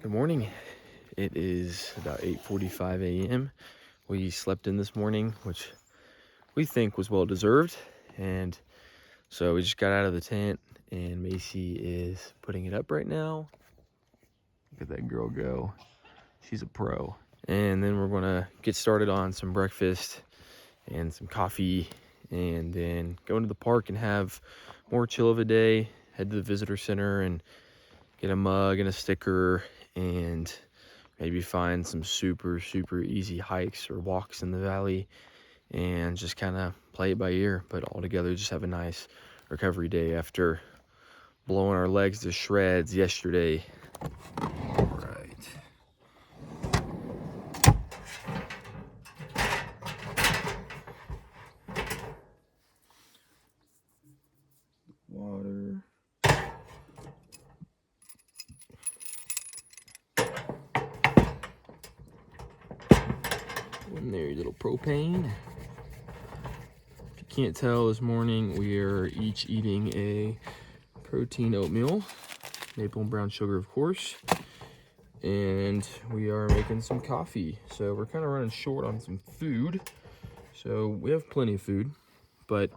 Good morning. It is about 8:45 a.m. We slept in this morning, which we think was well deserved. And so we just got out of the tent and Macy is putting it up right now. Look at that girl go. She's a pro. And then we're gonna get started on some breakfast and some coffee and then go into the park and have more chill of a day. Head to the visitor center and get a mug and a sticker and maybe find some super easy hikes or walks in the valley and just kind of play it by ear. But all together, just have a nice recovery day after blowing our legs to shreds yesterday. All right. Water. And there, your little propane. If you can't tell, this morning we are each eating a protein oatmeal, maple and brown sugar, of course, and we are making some coffee. So we're kind of running short on some food. So we have plenty of food, but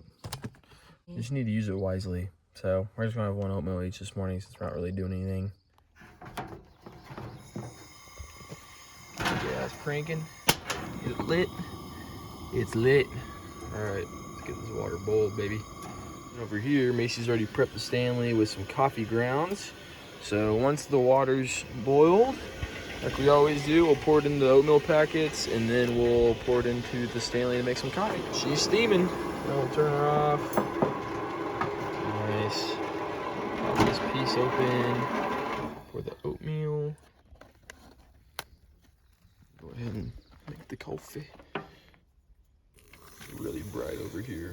we just need to use it wisely. So we're just gonna have one oatmeal each this morning since we're not really doing anything. Yeah, it's cranking. Is it lit? It's lit. All right, let's get this water boiled, baby. Over here, Macy's already prepped the Stanley with some coffee grounds. So once the water's boiled, like we always do, we'll pour it into the oatmeal packets and then we'll pour it into the Stanley to make some coffee. She's steaming. Now we'll turn her off. Nice. Pop this piece open for the oatmeal. Go ahead and make the coffee. It's really bright over here.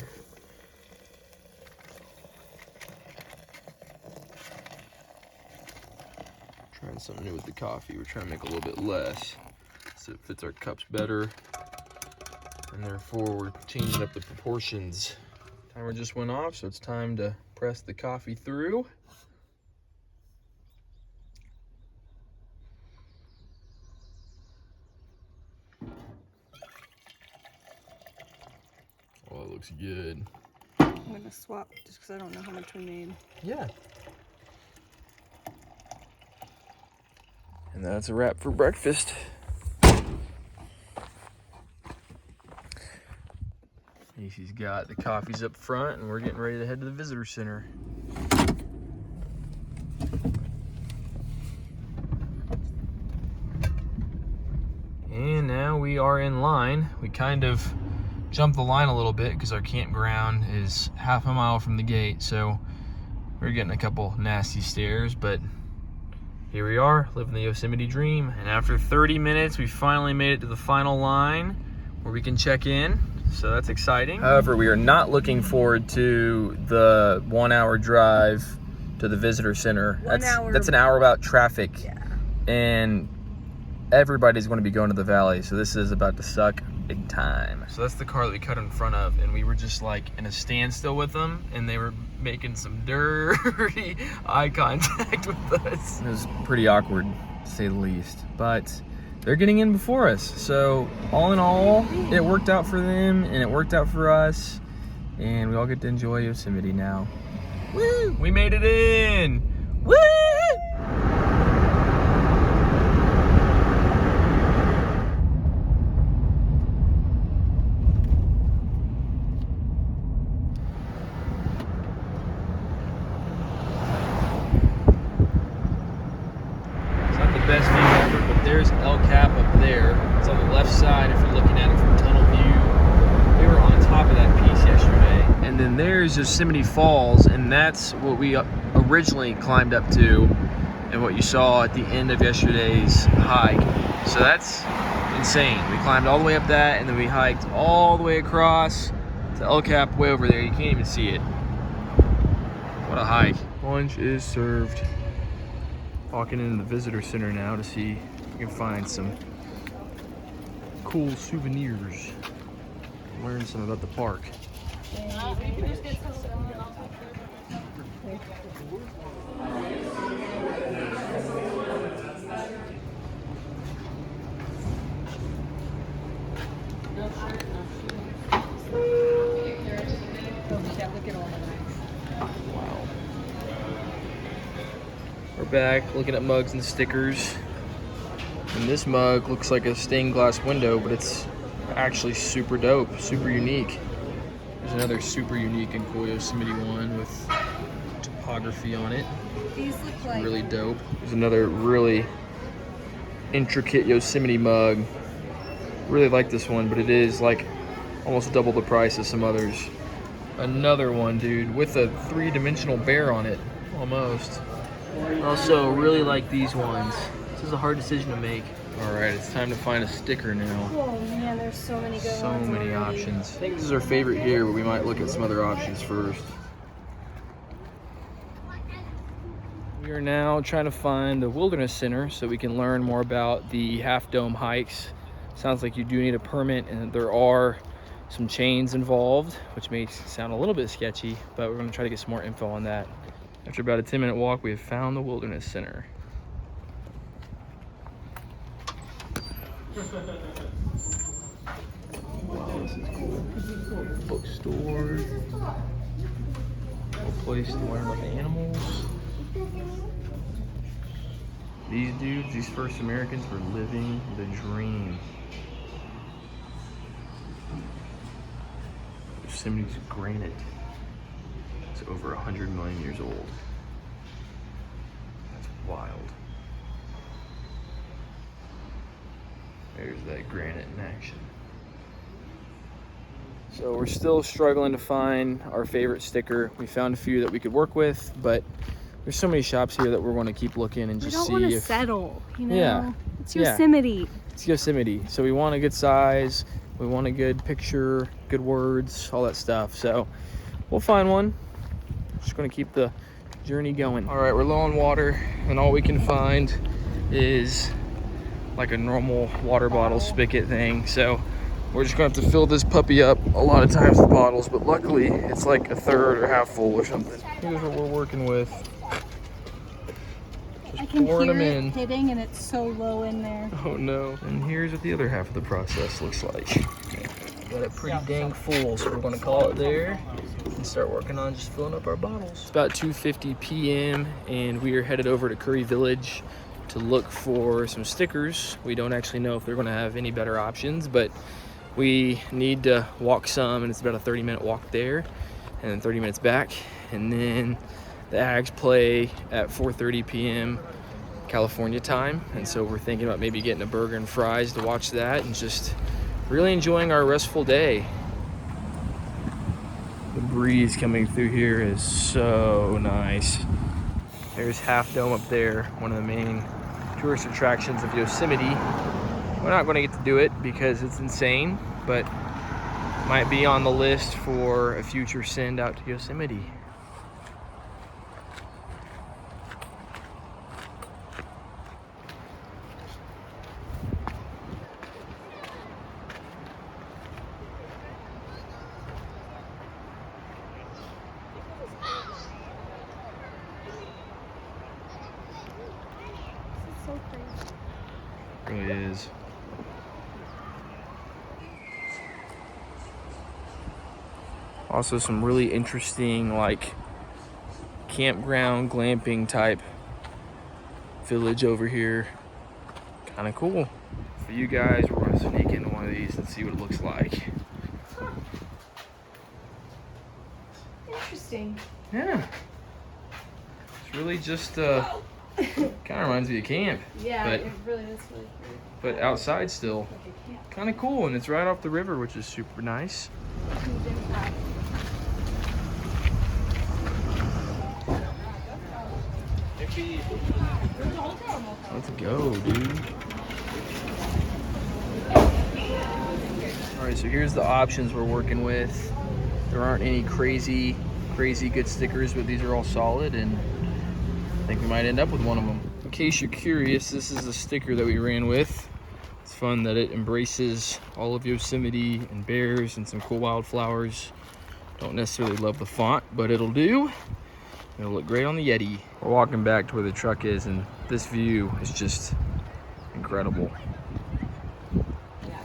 Trying something new with the coffee. We're trying to make a little bit less so it fits our cups better, and therefore we're changing up the proportions. Timer just went off, so it's time to press the coffee through. Oh, it looks good. I'm gonna swap just because I don't know how much we need. Yeah. And that's a wrap for breakfast. Macy's got the coffees up front, and we're getting ready to head to the visitor center. And now we are in line. We kind of jumped the line a little bit because our campground is half a mile from the gate, so we're getting a couple nasty stares, but here we are, living the Yosemite dream. And after 30 minutes, we finally made it to the final line where we can check in. So that's exciting. However, we are not looking forward to the 1 hour drive to the visitor center. That's an hour without traffic. Yeah. And everybody's going to be going to the valley. So this is about to suck big time. So that's the car that we cut in front of. And we were just like in a standstill with them. And they were making some dirty eye contact with us. It was pretty awkward, to say the least. But they're getting in before us. So all in all, it worked out for them and it worked out for us. And we all get to enjoy Yosemite now. Woo! We made it in! Woo! Best view ever, but there's El Cap up there. It's on the left side if you're looking at it from tunnel view. We were on top of that piece yesterday. And then there's Yosemite Falls, and that's what we originally climbed up to and what you saw at the end of yesterday's hike. So that's insane. We climbed all the way up that, and then we hiked all the way across to El Cap way over there. You can't even see it. What a hike. Lunch is served. Walking into the visitor center now to see if we can find some cool souvenirs. Learn some about the park. back, looking at mugs and stickers. And this mug looks like a stained glass window, but it's actually super dope, super unique. There's another super unique and cool Yosemite one with topography on it. These look like Really dope. There's another really intricate Yosemite mug. Really like this one, but it is like almost double the price of some others. Another one, dude, with a three-dimensional bear on it, almost. Also, really like these ones. This is a hard decision to make. All right, it's time to find a sticker now. Oh man, there's so many good So ones. many already. options. I think this is our favorite here, but we might look at some other options first. We are now trying to find the Wilderness Center so we can learn more about the Half Dome hikes. Sounds like you do need a permit, and there are some chains involved, which makes it sound a little bit sketchy, but we're going to try to get some more info on that. After about a 10-minute walk, we have found the Wilderness Center. Wow, this is cool. Bookstore. A place to learn about the animals. These dudes, these first Americans, were living the dream. Yosemite's granite is over 100 million years old. That's wild. There's that granite in action. So we're still struggling to find our favorite sticker. We found a few that we could work with, but there's so many shops here that we're going to keep looking and We just don't see want to if settle, you know? Yeah. It's Yeah. Yosemite. it's Yosemite. So we want a good size, we want a good picture, good words, all that stuff. So we'll find one. Just going to keep the journey going. All right, we're low on water, and all we can find is like a normal water bottle spigot thing. So we're just gonna have to fill this puppy up a lot of times with bottles, but luckily it's like a third or half full or something. Here's what we're working with. I Just can pouring hear them it in. hitting, and it's so low in there. Oh no. And here's what the other half of the process looks like. Got it pretty dang full, so we're gonna call it there and start working on just filling up our bottles. It's about 2:50 p.m. and we are headed over to Curry Village to look for some stickers. We don't actually know if they're gonna have any better options, but we need to walk some, and it's about a 30-minute walk there and then 30 minutes back. And then the Ags play at 4:30 p.m. California time, and so we're thinking about maybe getting a burger and fries to watch that and just really enjoying our restful day. The breeze coming through here is so nice. There's Half Dome up there, one of the main tourist attractions of Yosemite. We're not going to get to do it because it's insane, but might be on the list for a future send out to Yosemite. So crazy. It really is. Also some really interesting like campground glamping type village over here. Kind of cool. For you guys, we're going to sneak into one of these and see what it looks like. Interesting. Yeah. It's really just kind of reminds me of camp, Yeah, But- it really is really pretty. but outside still. Like a camp. Kind of cool, and it's right off the river, which is super nice. Huge impact. Let's go, dude. All right, so here's the options we're working with. There aren't any crazy good stickers, but these are all solid, and I think we might end up with one of them. In case you're curious, this is the sticker that we ran with. It's fun that it embraces all of Yosemite and bears and some cool wildflowers. Don't necessarily love the font, but it'll do. It'll look great on the Yeti. We're walking back to where the truck is, and this view is just incredible.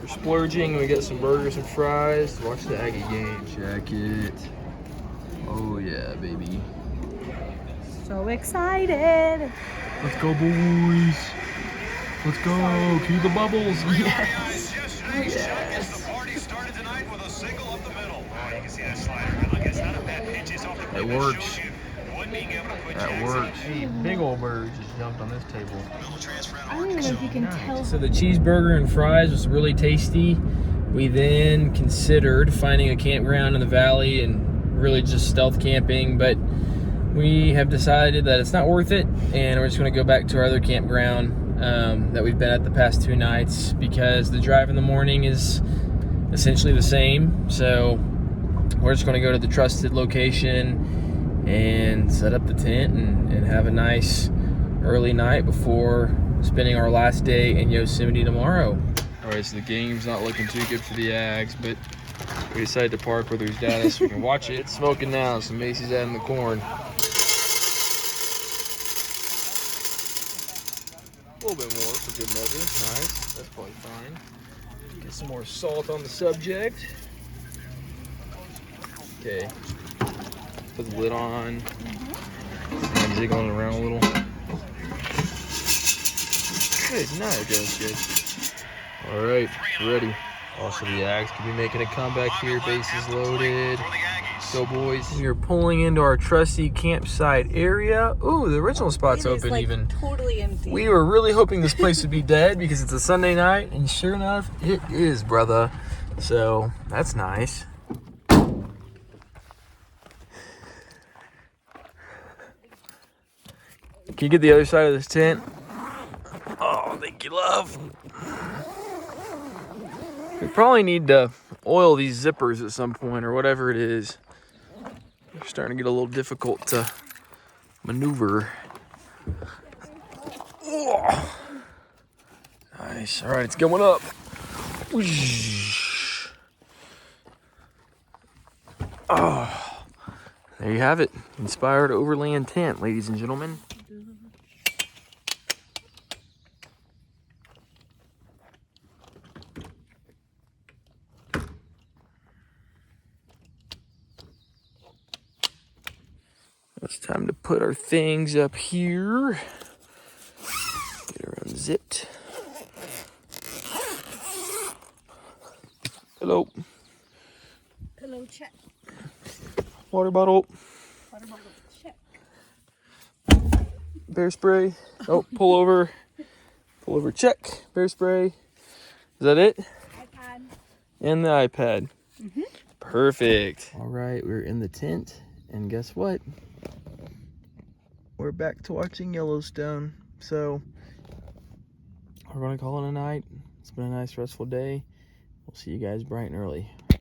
We're splurging. We got some burgers and fries to watch the Aggie game. Check it. Oh yeah, baby. So excited. Let's go, boys. Let's go. Cue the bubbles. Yes. Yes. It works. That works. Hey, big old bird just jumped on this table. I don't even know if you can tell. So the cheeseburger and fries was really tasty. We then considered finding a campground in the valley and really just stealth camping, but we have decided that it's not worth it, and we're just going to go back to our other campground that we've been at the past 2 nights, because the drive in the morning is essentially the same. So we're just going to go to the trusted location and set up the tent and have a nice early night before spending our last day in Yosemite tomorrow. All right, so the game's not looking too good for the Ags, but we decided to park where there's data so we can watch it. It's smoking now, so Macy's adding the corn. A little bit more for good measure. Nice. That's probably fine. Get some more salt on the subject. Okay. Put the lid on. And jiggling it around a little. Good. No, it goes good. All right, ready. Also, the Ags could be making a comeback here. Bases loaded. Go, boys. We are pulling into our trusty campsite area. Ooh, the original spot's open even. Totally empty. We were really hoping this place would be dead because it's a Sunday night, and sure enough, it is, brother. So, that's nice. Can you get the other side of this tent? Oh, thank you, love. We probably need to oil these zippers at some point or whatever it is. They're starting to get a little difficult to maneuver. Oh. Nice. All right, it's going up. Oh, there you have it. Inspired Overland tent, ladies and gentlemen. It's time to put our things up here. Get her unzipped. Hello. Hello, check. Water bottle. Water bottle, check. Bear spray. Oh, pull over. Pull over, check. Bear spray. Is that it? iPad. And the iPad. Mm-hmm. Perfect. All right, we're in the tent. And guess what? We're back to watching Yellowstone. So we're going to call it a night. It's been a nice, restful day. We'll see you guys bright and early.